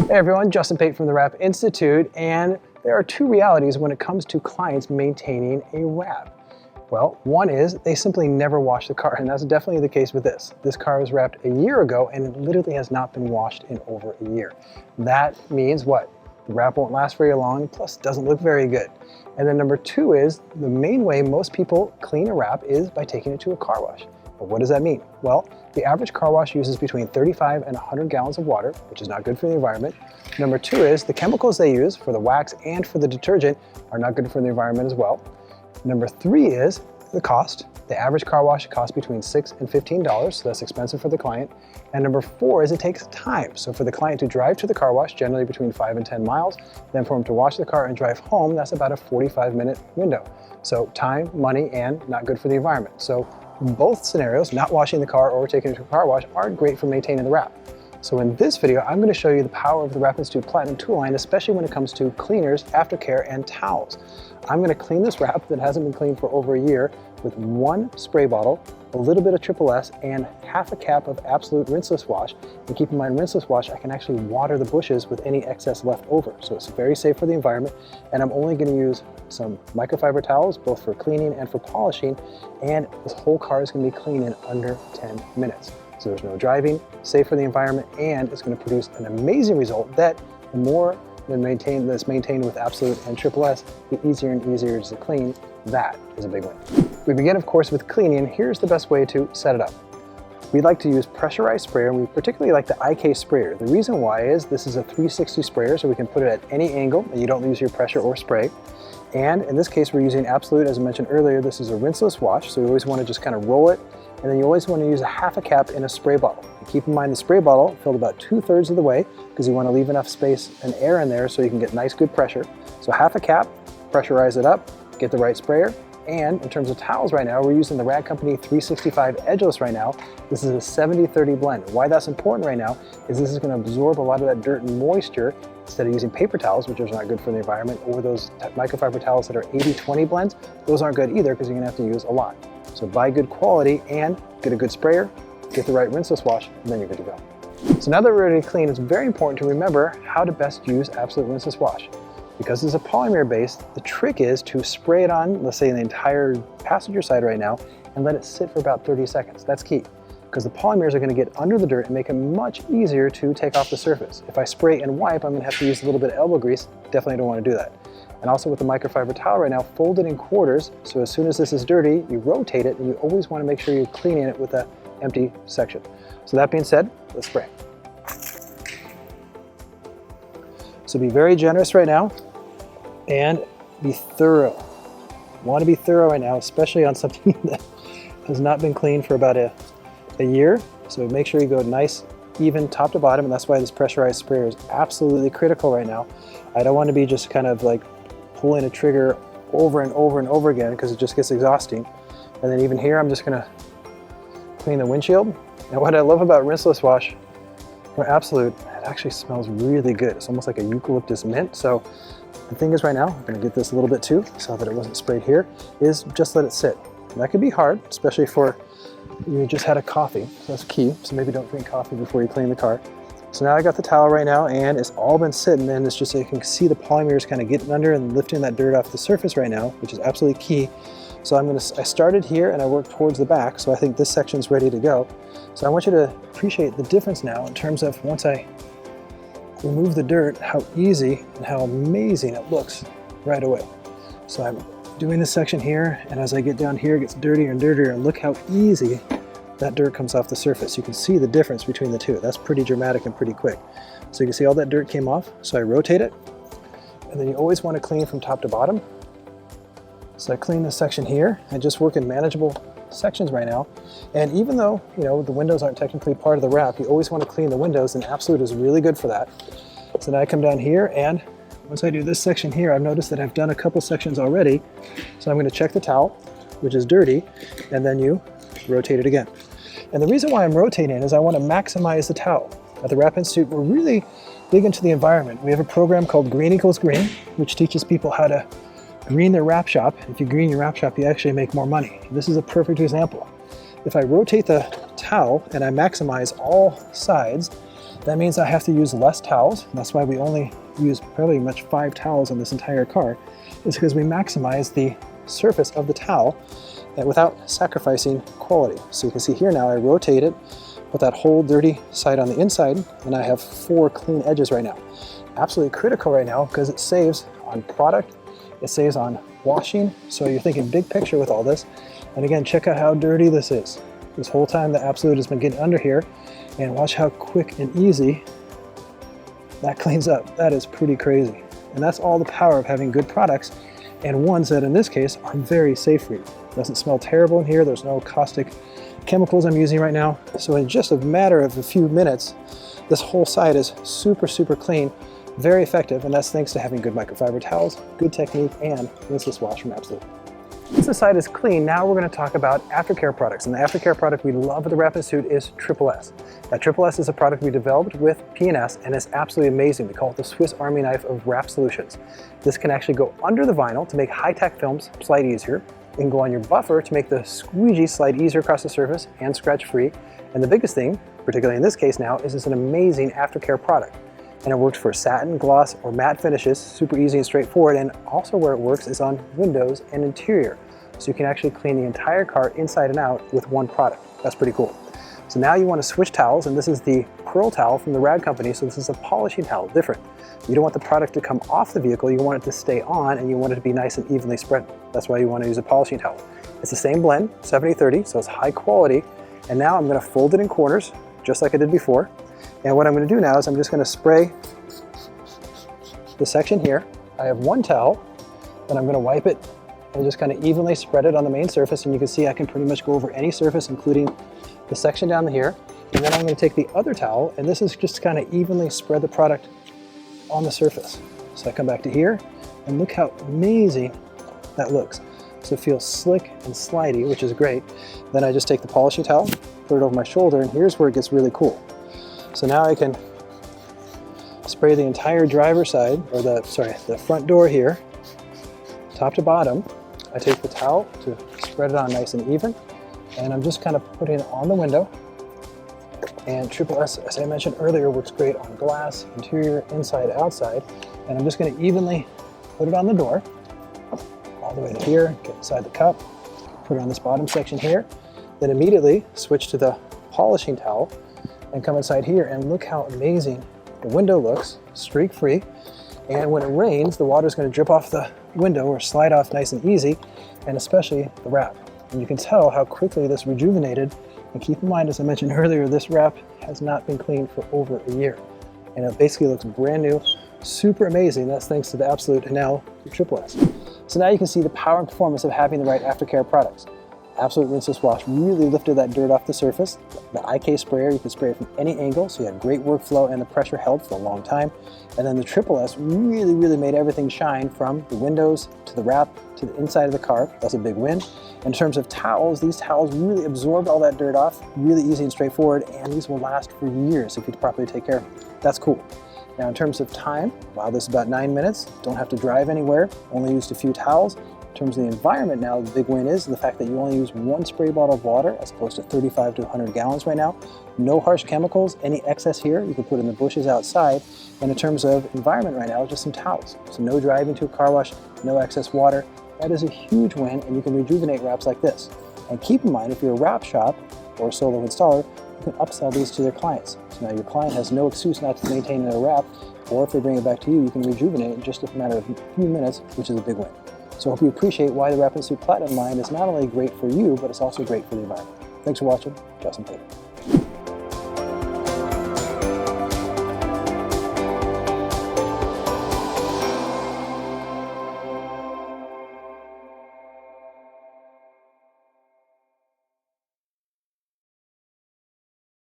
Hey everyone, Justin Pate from the Wrap Institute, and there are two realities when it comes to clients maintaining a wrap. Well, one is they simply never wash the car, and that's definitely the case with this. This car was wrapped a year ago and it literally has not been washed in over a year. That means what? The wrap won't last very long, plus it doesn't look very good. And then number two is the main way most people clean a wrap is by taking it to a car wash. But what does that mean? Well, the average car wash uses between 35 and 100 gallons of water, which is not good for the environment. Number two is the chemicals they use for the wax and for the detergent are not good for the environment as well. Number three is the cost. The average car wash costs between $6 and $15, so that's expensive for the client. And number four is it takes time. So for the client to drive to the car wash, generally between 5 and 10 miles, then for him to wash the car and drive home, that's about a 45-minute window. So time, money, and not good for the environment. So both scenarios, not washing the car or taking it to a car wash, aren't great for maintaining the wrap. So in this video, I'm going to show you the power of the Wrap Institute Platinum tool line, especially when it comes to cleaners, aftercare, and towels. I'm going to clean this wrap that hasn't been cleaned for over a year with one spray bottle, a little bit of Triple-S, and half a cap of Absolute Rinseless Wash. And keep in mind, Rinseless Wash, I can actually water the bushes with any excess left over. So it's very safe for the environment. And I'm only going to use some microfiber towels, both for cleaning and for polishing. And this whole car is going to be clean in under 10 minutes. So there's no driving, safe for the environment, and it's going to produce an amazing result that the more that's maintained with Absolute and Triple-S, the easier and easier it is to clean. That is a big win. We begin, of course, with cleaning. Here's the best way to set it up. We like to use pressurized sprayer, and we particularly like the IK sprayer. The reason why is this is a 360 sprayer, so we can put it at any angle, and you don't lose your pressure or spray. And in this case, we're using Absolute. As I mentioned earlier, this is a rinseless wash, so you always want to just kind of roll it, and then you always want to use a half a cap in a spray bottle. And keep in mind the spray bottle filled about 2/3 of the way, because you want to leave enough space and air in there so you can get nice good pressure. So half a cap, pressurize it up, get the right sprayer. And in terms of towels right now, we're using the Rag Company 365 Edgeless right now. This is a 70-30 blend. Why that's important right now is this is going to absorb a lot of that dirt and moisture instead of using paper towels, which is not good for the environment, or those microfiber towels that are 80-20 blends. Those aren't good either because you're going to have to use a lot. So buy good quality and get a good sprayer, get the right rinseless wash, and then you're good to go. So now that we're ready to clean, it's very important to remember how to best use Absolute Rinseless Wash. Because it's a polymer based, the trick is to spray it on, let's say the entire passenger side right now, and let it sit for about 30 seconds. That's key, because the polymers are going to get under the dirt and make it much easier to take off the surface. If I spray and wipe, I'm going to have to use a little bit of elbow grease. Definitely don't want to do that. And also with the microfiber towel right now, fold it in quarters, so as soon as this is dirty, you rotate it, and you always want to make sure you're cleaning it with an empty section. So that being said, let's spray. So be very generous right now. And be thorough. You want to be thorough right now, especially on something that has not been cleaned for about a year. So make sure you go nice, even top to bottom, and that's why this pressurized sprayer is absolutely critical right now. I don't want to be just kind of like pulling a trigger over and over and over again because it just gets exhausting. And then even here, I'm just going to clean the windshield. And what I love about Rinseless Wash from Absolute, it actually smells really good. It's almost like a eucalyptus mint. So the thing is right now, I'm going to get this a little bit too, so that it wasn't sprayed here, is just let it sit. And that could be hard, especially for you just had a coffee, so that's key. So maybe don't drink coffee before you clean the car. So now I got the towel right now, and it's all been sitting, and it's just so you can see the polymers kind of getting under and lifting that dirt off the surface right now, which is absolutely key. So I started here and I worked towards the back, so I think this section's ready to go. So I want you to appreciate the difference now in terms of once I remove the dirt, how easy and how amazing it looks right away. So I'm doing this section here, and as I get down here, it gets dirtier and dirtier, and look how easy that dirt comes off the surface. You can see the difference between the two. That's pretty dramatic and pretty quick. So you can see all that dirt came off, so I rotate it, and then you always want to clean from top to bottom. So I clean this section here, and just work in manageable sections right now. And even though, you know, the windows aren't technically part of the wrap, you always want to clean the windows, and Absolute is really good for that. So now I come down here, and once I do this section here, I've noticed that I've done a couple sections already. So I'm going to check the towel, which is dirty, and then you rotate it again. And the reason why I'm rotating is I want to maximize the towel. At the Wrap Institute, we're really big into the environment. We have a program called Green Equals Green, which teaches people how to green their wrap shop. If you green your wrap shop, you actually make more money. This is a perfect example. If I rotate the towel and I maximize all sides, That means I have to use less towels. That's why we only use pretty much 5 towels on this entire car, is because we maximize the surface of the towel without sacrificing quality. So you can see here now I rotate it, put that whole dirty side on the inside, and I have 4 clean edges right now. Absolutely critical right now because it saves on product, it saves on washing. So you're thinking big picture with all this. And again, check out how dirty this is. This whole time the Absolute has been getting under here, and watch how quick and easy that cleans up. That is pretty crazy. And that's all the power of having good products, and ones that in this case are very safe for you. It doesn't smell terrible in here. There's no caustic chemicals I'm using right now. So in just a matter of a few minutes, this whole side is super, super clean, very effective, and that's thanks to having good microfiber towels, good technique, and rinseless wash from Absolute. Once the side is clean, now we're going to talk about Aftercare products. And the Aftercare product we love at the Wrap Institute is Rinseless. Now, Rinseless is a product we developed with P&S, and it's absolutely amazing. We call it the Swiss Army knife of wrap solutions. This can actually go under the vinyl to make high-tech films slide easier. It can go on your buffer to make the squeegee slide easier across the surface and scratch-free. And the biggest thing, particularly in this case now, is it's an amazing Aftercare product. And it works for satin, gloss, or matte finishes, super easy and straightforward. And also where it works is on windows and interior. So you can actually clean the entire car inside and out with one product. That's pretty cool. So now you want to switch towels, and this is the Pearl towel from the Rag company. So this is a polishing towel, different. You don't want the product to come off the vehicle, you want it to stay on, and you want it to be nice and evenly spread. That's why you want to use a polishing towel. It's the same blend, 70-30, so it's high quality. And now I'm going to fold it in corners, just like I did before. And what I'm going to do now is I'm just going to spray the section here. I have one towel, then I'm going to wipe it and just kind of evenly spread it on the main surface. And you can see I can pretty much go over any surface, including the section down here. And then I'm going to take the other towel, and this is just kind of evenly spread the product on the surface. So I come back to here, and look how amazing that looks. So it feels slick and slidey, which is great. Then I just take the polishing towel, put it over my shoulder, and here's where it gets really cool. So now I can spray the entire driver's side, or the front door here, top to bottom. I take the towel to spread it on nice and even, and I'm just kind of putting it on the window. And Rinseless, as I mentioned earlier, works great on glass, interior, inside, outside. And I'm just going to evenly put it on the door, all the way to here, get inside the cup, put it on this bottom section here, then immediately switch to the polishing towel and come inside here, and look how amazing the window looks, streak free. And when it rains, the water is going to drip off the window or slide off nice and easy, and especially the wrap. And you can tell how quickly this rejuvenated. And keep in mind, as I mentioned earlier, this wrap has not been cleaned for over a year. And it basically looks brand new, super amazing. That's thanks to the Absolute and now the Rinseless. So now you can see the power and performance of having the right Aftercare products. Absolute Rinseless Wash really lifted that dirt off the surface. The IK sprayer, you can spray it from any angle, so you had great workflow and the pressure held for a long time. And then the Rinseless really made everything shine, from the windows to the wrap to the inside of the car. That's a big win. In terms of towels, these towels really absorbed all that dirt off, really easy and straightforward, and these will last for years if you properly take care of them. That's cool. Now in terms of time, wow, this is about 9 minutes. Don't have to drive anywhere, only used a few towels. In terms of the environment now, the big win is the fact that you only use one spray bottle of water as opposed to 35 to 100 gallons right now. No harsh chemicals. Any excess here you can put in the bushes outside. And in terms of environment right now, just some towels. So no driving to a car wash, no excess water. That is a huge win, and you can rejuvenate wraps like this. And keep in mind, if you're a wrap shop or a solo installer, you can upsell these to their clients. So now your client has no excuse not to maintain their wrap, or if they bring it back to you, you can rejuvenate it in just a matter of a few minutes, which is a big win. So I hope you appreciate why the Wrap Institute Platinum line is not only great for you, but it's also great for the environment. Thanks for watching. Justin Pate.